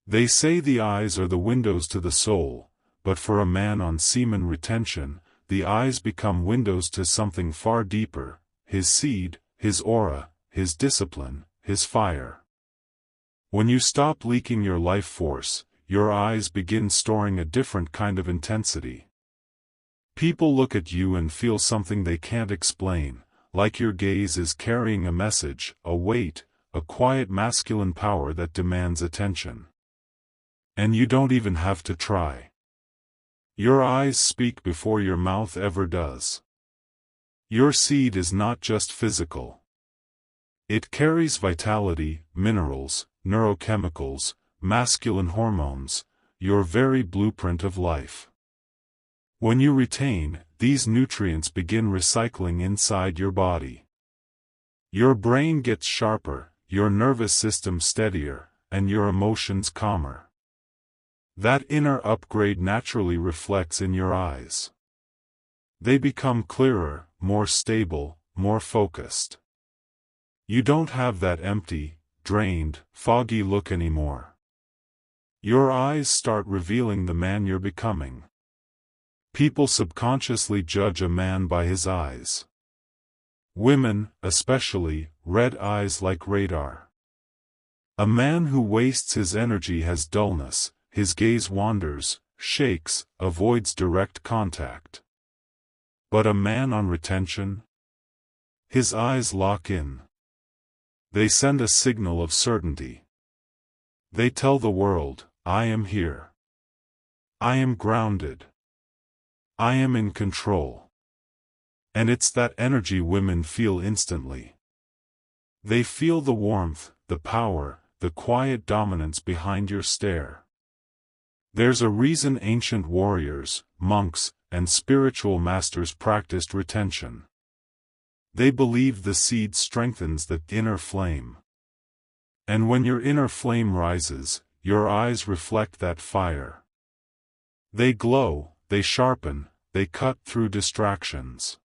They say the eyes are the windows to the soul, but for a man on semen retention, the eyes become windows to something far deeper: his seed, his aura, his discipline, his fire. When you stop leaking your life force, your eyes begin storing a different kind of intensity. People look at you and feel something they can't explain, like your gaze is carrying a message, a weight, a quiet masculine power that demands attention. And you don't even have to try. Your eyes speak before your mouth ever does. Your seed is not just physical. It carries vitality, minerals, neurochemicals, masculine hormones, your very blueprint of life. When you retain, these nutrients begin recycling inside your body. Your brain gets sharper, your nervous system steadier, and your emotions calmer. That inner upgrade naturally reflects in your eyes. They become clearer, more stable, more focused. You don't have that empty, drained, foggy look anymore. Your eyes start revealing the man you're becoming. People subconsciously judge a man by his eyes. Women, especially, red eyes like radar. A man who wastes his energy has dullness. His gaze wanders, shakes, avoids direct contact. But a man on retention? His eyes lock in. They send a signal of certainty. They tell the world, I am here. I am grounded. I am in control. And it's that energy women feel instantly. They feel the warmth, the power, the quiet dominance behind your stare. There's a reason ancient warriors, monks, and spiritual masters practiced retention. They believed the seed strengthens the inner flame. And when your inner flame rises, your eyes reflect that fire. They glow, they sharpen, they cut through distractions.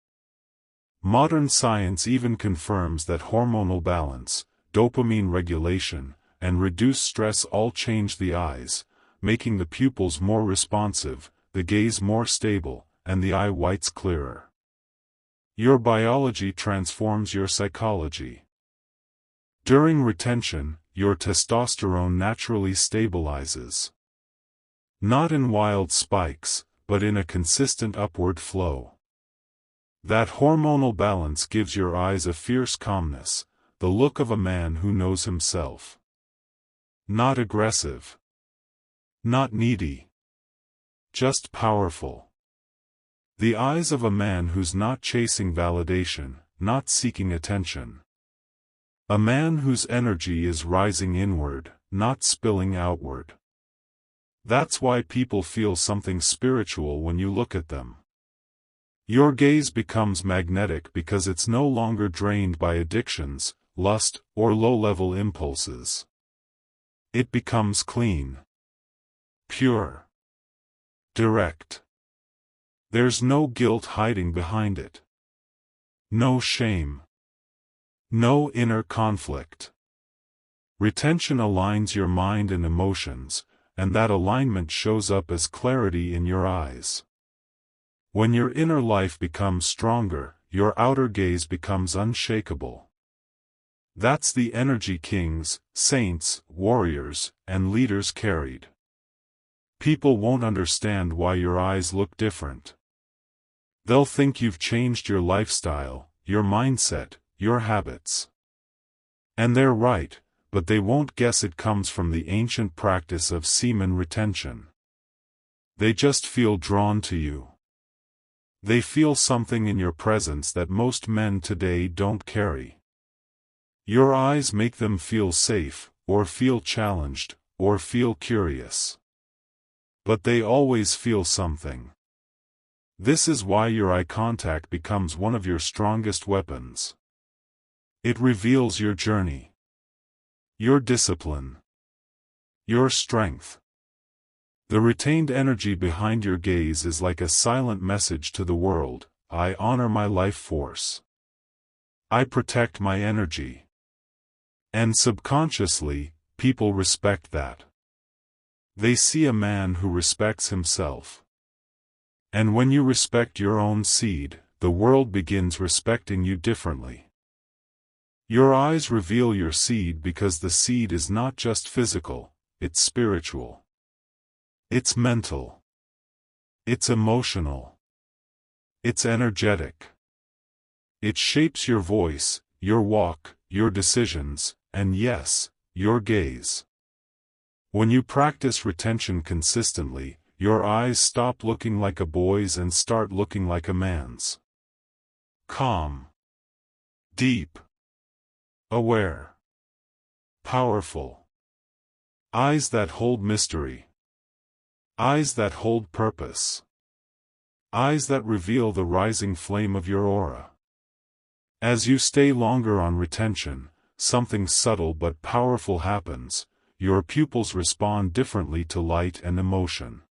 Modern science even confirms that hormonal balance, dopamine regulation, and reduced stress all change the eyes, making the pupils more responsive, the gaze more stable, and the eye whites clearer. Your biology transforms your psychology. During retention, your testosterone naturally stabilizes. Not in wild spikes, but in a consistent upward flow. That hormonal balance gives your eyes a fierce calmness, the look of a man who knows himself. Not aggressive. Not needy. Just powerful. The eyes of a man who's not chasing validation, not seeking attention. A man whose energy is rising inward, not spilling outward. That's why people feel something spiritual when you look at them. Your gaze becomes magnetic because it's no longer drained by addictions, lust, or low-level impulses. It becomes clean. Pure. Direct. There's no guilt hiding behind it. No shame. No inner conflict. Retention aligns your mind and emotions, and that alignment shows up as clarity in your eyes. When your inner life becomes stronger, your outer gaze becomes unshakable. That's the energy kings, saints, warriors, and leaders carried. People won't understand why your eyes look different. They'll think you've changed your lifestyle, your mindset, your habits. And they're right, but they won't guess it comes from the ancient practice of semen retention. They just feel drawn to you. They feel something in your presence that most men today don't carry. Your eyes make them feel safe, or feel challenged, or feel curious. But they always feel something. This is why your eye contact becomes one of your strongest weapons. It reveals your journey, your discipline, your strength. The retained energy behind your gaze is like a silent message to the world: I honor my life force. I protect my energy. And subconsciously, people respect that. They see a man who respects himself. And when you respect your own seed, the world begins respecting you differently. Your eyes reveal your seed because the seed is not just physical, it's spiritual. It's mental. It's emotional. It's energetic. It shapes your voice, your walk, your decisions, and yes, your gaze. When you practice retention consistently, your eyes stop looking like a boy's and start looking like a man's. Calm. Deep. Aware. Powerful. Eyes that hold mystery. Eyes that hold purpose. Eyes that reveal the rising flame of your aura. As you stay longer on retention, something subtle but powerful happens. Your pupils respond differently to light and emotion.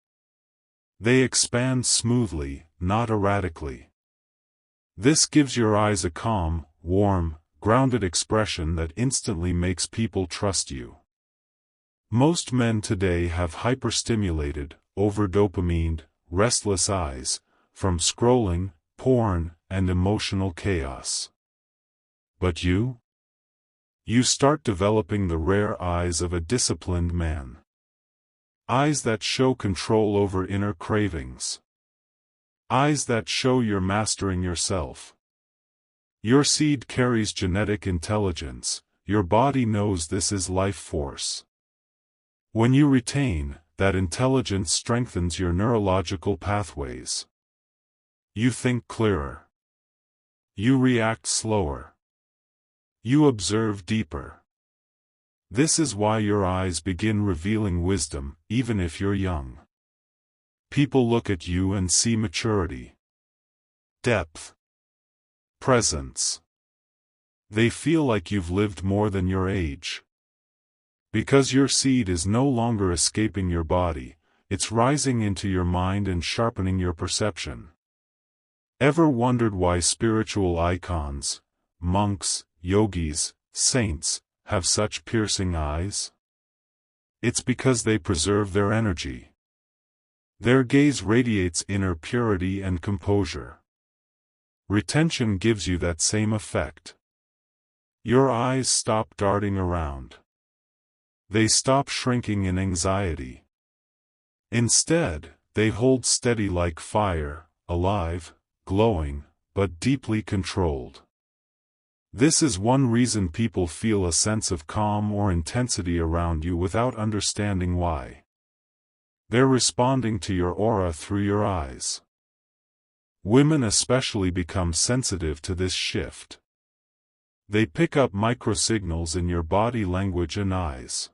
They expand smoothly, not erratically. This gives your eyes a calm, warm, grounded expression that instantly makes people trust you. Most men today have hyperstimulated, over-dopamined, restless eyes, from scrolling, porn, and emotional chaos. But you? You start developing the rare eyes of a disciplined man. Eyes that show control over inner cravings. Eyes that show you're mastering yourself. Your seed carries genetic intelligence, your body knows this is life force. When you retain, that intelligence strengthens your neurological pathways. You think clearer. You react slower. You observe deeper. This is why your eyes begin revealing wisdom, even if you're young. People look at you and see maturity. Depth. Presence. They feel like you've lived more than your age. Because your seed is no longer escaping your body, it's rising into your mind and sharpening your perception. Ever wondered why spiritual icons, monks, yogis, saints, have such piercing eyes? It's because they preserve their energy. Their gaze radiates inner purity and composure. Retention gives you that same effect. Your eyes stop darting around. They stop shrinking in anxiety. Instead, they hold steady like fire, alive, glowing, but deeply controlled. This is one reason people feel a sense of calm or intensity around you without understanding why. They're responding to your aura through your eyes. Women especially become sensitive to this shift. They pick up microsignals in your body language and eyes.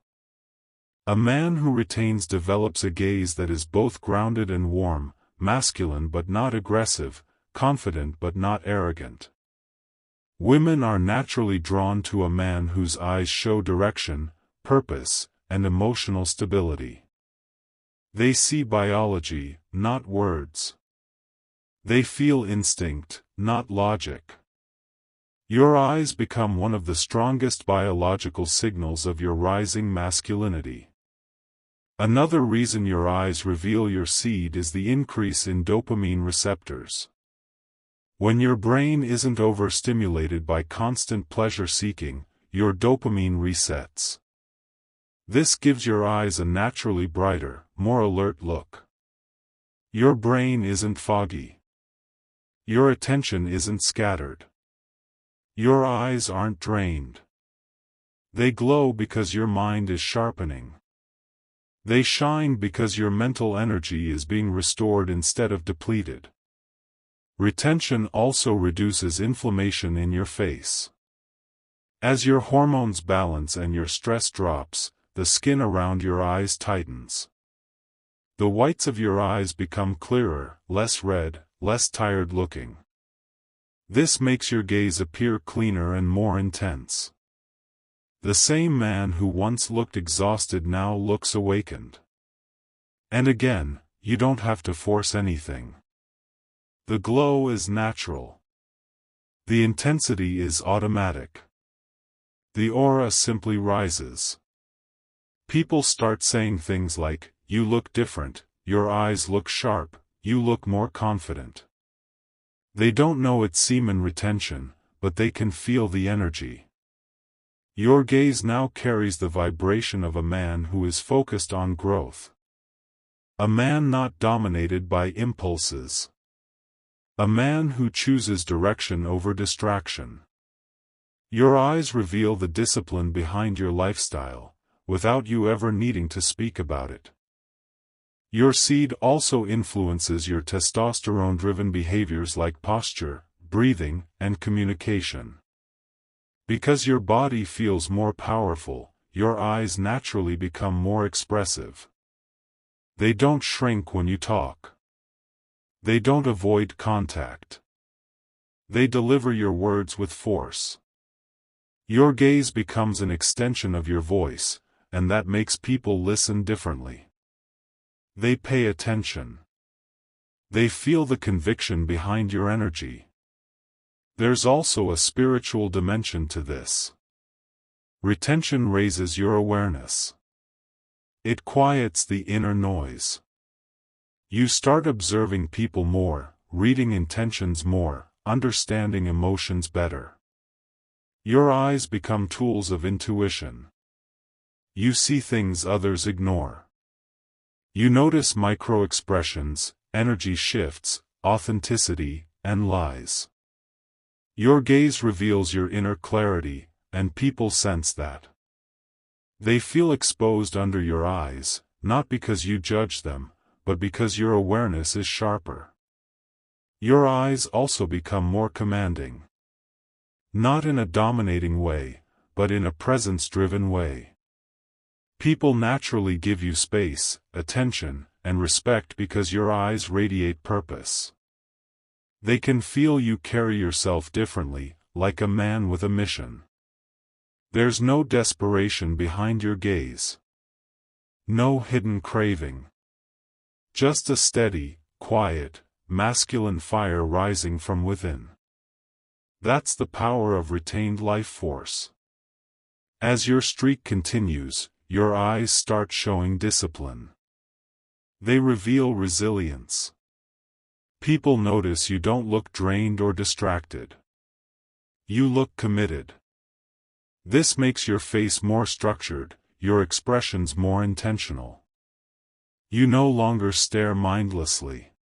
A man who retains develops a gaze that is both grounded and warm, masculine but not aggressive, confident but not arrogant. Women are naturally drawn to a man whose eyes show direction, purpose, and emotional stability. They see biology, not words. They feel instinct, not logic. Your eyes become one of the strongest biological signals of your rising masculinity. Another reason your eyes reveal your seed is the increase in dopamine receptors. When your brain isn't overstimulated by constant pleasure-seeking, your dopamine resets. This gives your eyes a naturally brighter, more alert look. Your brain isn't foggy. Your attention isn't scattered. Your eyes aren't drained. They glow because your mind is sharpening. They shine because your mental energy is being restored instead of depleted. Retention also reduces inflammation in your face. As your hormones balance and your stress drops, the skin around your eyes tightens. The whites of your eyes become clearer, less red, less tired looking. This makes your gaze appear cleaner and more intense. The same man who once looked exhausted now looks awakened. And again, you don't have to force anything. The glow is natural. The intensity is automatic. The aura simply rises. People start saying things like, you look different, your eyes look sharp, you look more confident. They don't know it's semen retention, but they can feel the energy. Your gaze now carries the vibration of a man who is focused on growth. A man not dominated by impulses. A man who chooses direction over distraction. Your eyes reveal the discipline behind your lifestyle, without you ever needing to speak about it. Your seed also influences your testosterone-driven behaviors like posture, breathing, and communication. Because your body feels more powerful, your eyes naturally become more expressive. They don't shrink when you talk. They don't avoid contact. They deliver your words with force. Your gaze becomes an extension of your voice, and that makes people listen differently. They pay attention. They feel the conviction behind your energy. There's also a spiritual dimension to this. Retention raises your awareness. It quiets the inner noise. You start observing people more, reading intentions more, understanding emotions better. Your eyes become tools of intuition. You see things others ignore. You notice micro-expressions, energy shifts, authenticity, and lies. Your gaze reveals your inner clarity, and people sense that. They feel exposed under your eyes, not because you judge them, but because your awareness is sharper. Your eyes also become more commanding. Not in a dominating way, but in a presence-driven way. People naturally give you space, attention, and respect because your eyes radiate purpose. They can feel you carry yourself differently, like a man with a mission. There's no desperation behind your gaze. No hidden craving. Just a steady, quiet, masculine fire rising from within. That's the power of retained life force. As your streak continues, your eyes start showing discipline. They reveal resilience. People notice you don't look drained or distracted. You look committed. This makes your face more structured, your expressions more intentional. You no longer stare mindlessly.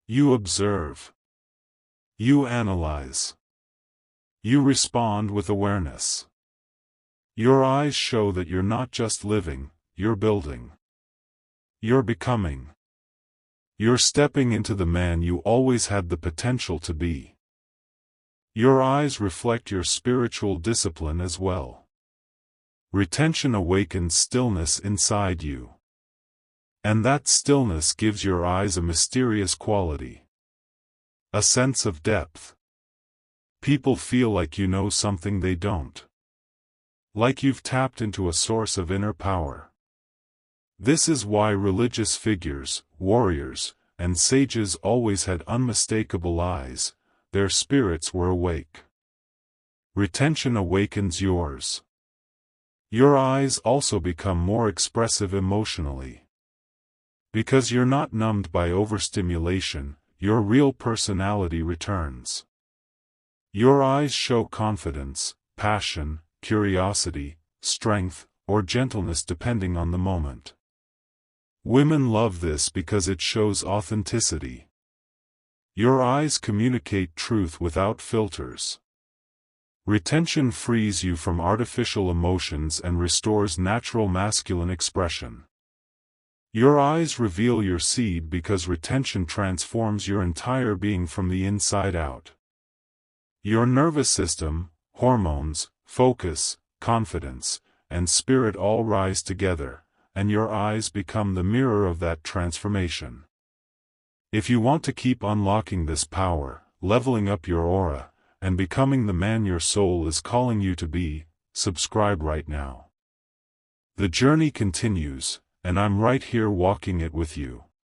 You observe. You analyze. You respond with awareness. Your eyes show that you're not just living, you're building. You're becoming. You're stepping into the man you always had the potential to be. Your eyes reflect your spiritual discipline as well. Retention awakens stillness inside you. And that stillness gives your eyes a mysterious quality. A sense of depth. People feel like you know something they don't. Like you've tapped into a source of inner power. This is why religious figures, warriors, and sages always had unmistakable eyes. Their spirits were awake. Retention awakens yours. Your eyes also become more expressive emotionally. Because you're not numbed by overstimulation, your real personality returns. Your eyes show confidence, passion, curiosity, strength, or gentleness depending on the moment. Women love this because it shows authenticity. Your eyes communicate truth without filters. Retention frees you from artificial emotions and restores natural masculine expression. Your eyes reveal your seed because retention transforms your entire being from the inside out. Your nervous system, hormones, focus, confidence, and spirit all rise together, and your eyes become the mirror of that transformation. If you want to keep unlocking this power, leveling up your aura, and becoming the man your soul is calling you to be, subscribe right now. The journey continues, and I'm right here walking it with you.